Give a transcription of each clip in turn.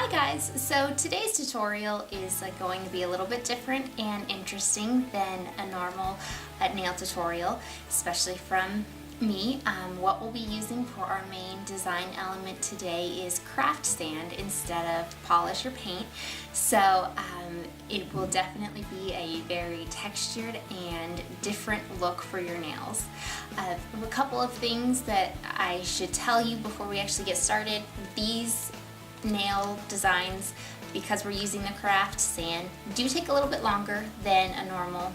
Hi guys! So today's tutorial is going to be a little bit different and interesting than a normal nail tutorial, especially from me. What we'll be using for our main design element today is craft sand instead of polish or paint. So it will definitely be a very textured and different look for your nails. A couple of things that I should tell you before we actually get started. These nail designs, because we're using the craft sand, do take a little bit longer than a normal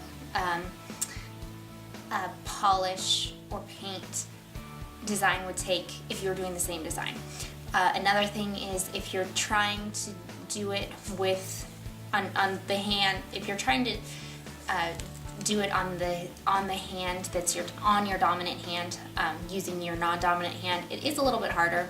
polish or paint design would take if you were doing the same design. Another thing is if you're trying to do it with on the hand, if you're trying to do it on the hand that's on your dominant hand, using your non-dominant hand, it is a little bit harder.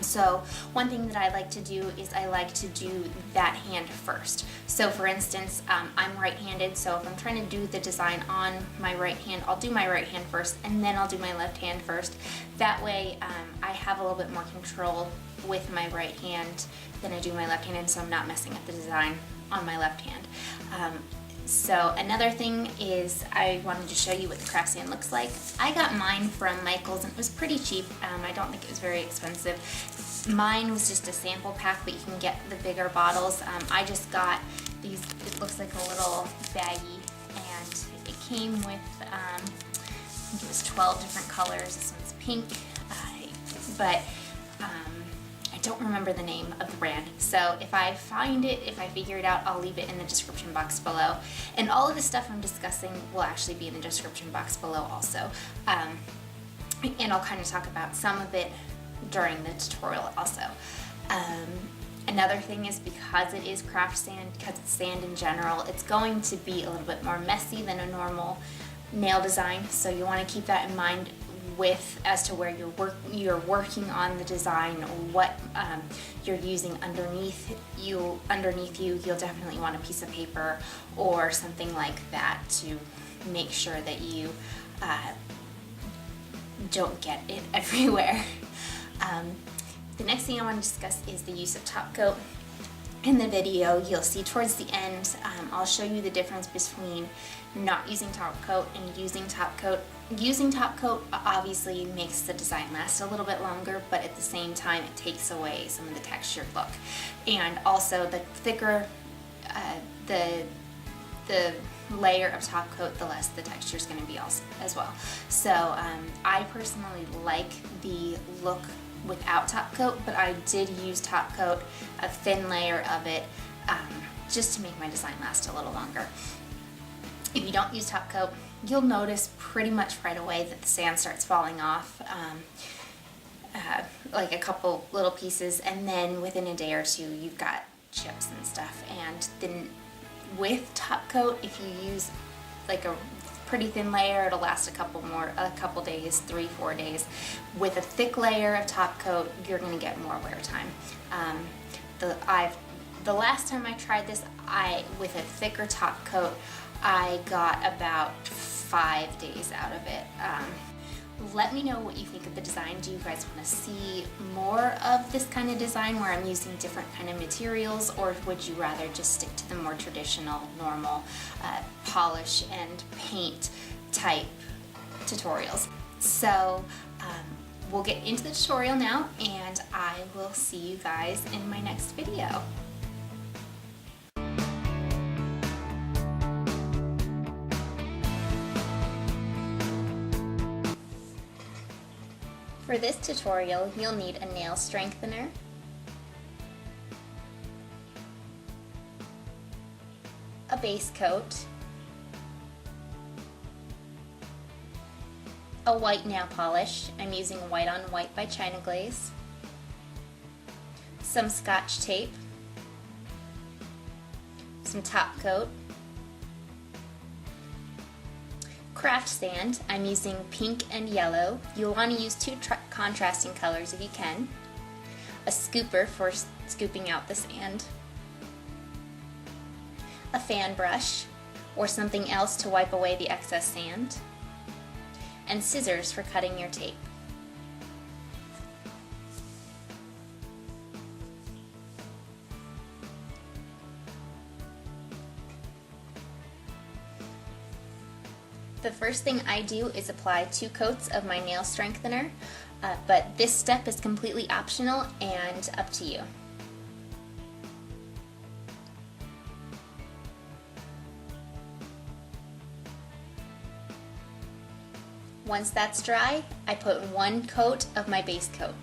So one thing that I like to do is I like to do that hand first. So for instance, I'm right-handed, so if I'm trying to do the design on my right hand, I'll do my right hand first and then I'll do my left hand first. That way I have a little bit more control with my right hand than I do my left hand, and so I'm not messing up the design on my left hand. So another thing is I wanted to show you what the craft sand looks like. I got mine from Michael's and it was pretty cheap. I don't think it was very expensive. Mine was just a sample pack, but you can get the bigger bottles. I just got these, it looks like a little baggie, and it came with, I think it was 12 different colors. This one's pink, but I don't remember the name of the brand, so if I find it, if I figure it out, I'll leave it in the description box below. And all of the stuff I'm discussing will actually be in the description box below also. And I'll kind of talk about some of it during the tutorial also. Another thing is, because it is craft sand, because it's sand in general, it's going to be a little bit more messy than a normal nail design, so you want to keep that in mind as to where you're working on the design, what you're using underneath you. You'll definitely want a piece of paper or something like that to make sure that you don't get it everywhere. The next thing I want to discuss is the use of top coat. In the video, you'll see towards the end, I'll show you the difference between not using top coat and using top coat. Using top coat obviously makes the design last a little bit longer, but at the same time it takes away some of the textured look. And also the thicker the layer of top coat, the less the texture is going to be also as well. So I personally like the look without top coat, but I did use top coat, a thin layer of it, just to make my design last a little longer. If you don't use top coat, you'll notice pretty much right away that the sand starts falling off, like a couple little pieces, and then within a day or two you've got chips and stuff. And then with top coat, if you use like a pretty thin layer, it'll last a couple days, 3-4 days. With a thick layer of top coat, you're going to get more wear time. The last time I tried this, with a thicker top coat, I got about 5 days out of it. Let me know what you think of the design. Do you guys want to see more of this kind of design where I'm using different kind of materials, or would you rather just stick to the more traditional, normal polish and paint type tutorials? So we'll get into the tutorial now, and I will see you guys in my next video. For this tutorial, you'll need a nail strengthener, a base coat, a white nail polish. I'm using White on White by China Glaze, some Scotch tape, some top coat, craft sand. I'm using pink and yellow. You'll want to use two contrasting colors if you can. A scooper for scooping out the sand. A fan brush or something else to wipe away the excess sand. And scissors for cutting your tape. The first thing I do is apply 2 coats of my nail strengthener, but this step is completely optional and up to you. Once that's dry, I put 1 coat of my base coat.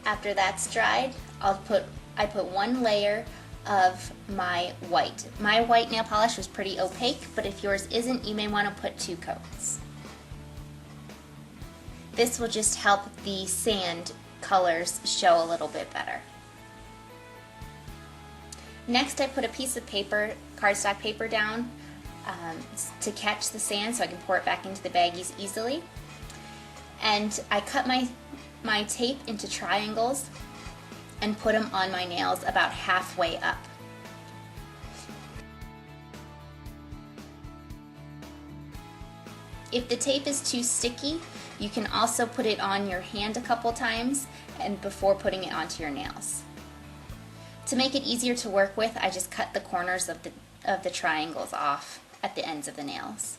After that's dried, I put 1 layer of my white. My white nail polish was pretty opaque, but if yours isn't, you may want to put 2 coats. This will just help the sand colors show a little bit better. Next, I put a piece of paper, cardstock paper down to catch the sand so I can pour it back into the baggies easily. And I cut my tape into triangles and put them on my nails about halfway up. If the tape is too sticky, you can also put it on your hand a couple times and before putting it onto your nails. To make it easier to work with, I just cut the corners of the triangles off at the ends of the nails.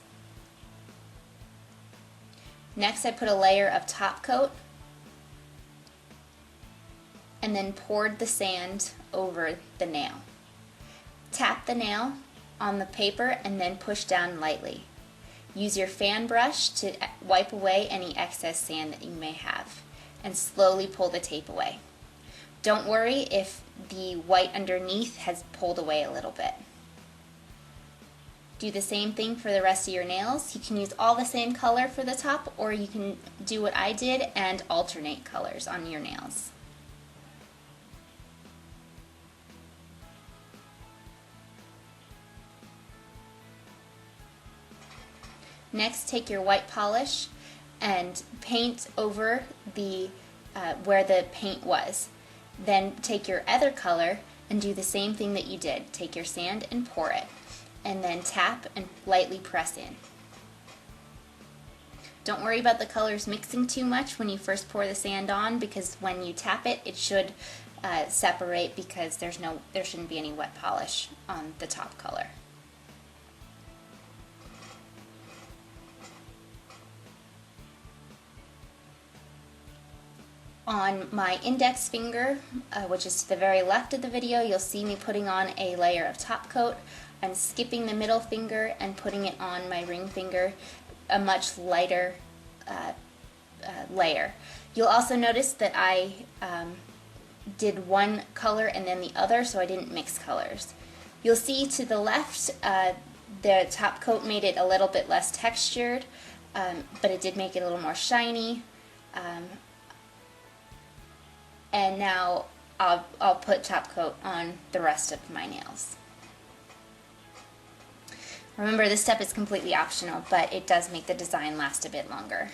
Next, I put a layer of top coat and then poured the sand over the nail. Tap the nail on the paper and then push down lightly. Use your fan brush to wipe away any excess sand that you may have and slowly pull the tape away. Don't worry if the white underneath has pulled away a little bit. Do the same thing for the rest of your nails. You can use all the same color for the top, or you can do what I did and alternate colors on your nails. Next, take your white polish and paint over the where the paint was. Then take your other color and do the same thing that you did. Take your sand and pour it, and then tap and lightly press in. Don't worry about the colors mixing too much when you first pour the sand on, because when you tap it, it should separate because there shouldn't be any wet polish on the top color. On my index finger, which is to the very left of the video, you'll see me putting on a layer of top coat. I'm skipping the middle finger and putting it on my ring finger, a much lighter layer. You'll also notice that I did one color and then the other, so I didn't mix colors. You'll see to the left, the top coat made it a little bit less textured, but it did make it a little more shiny. And now I'll put top coat on the rest of my nails. Remember, this step is completely optional, but it does make the design last a bit longer.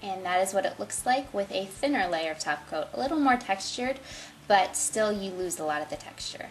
And that is what it looks like with a thinner layer of top coat. A little more textured, but still you lose a lot of the texture.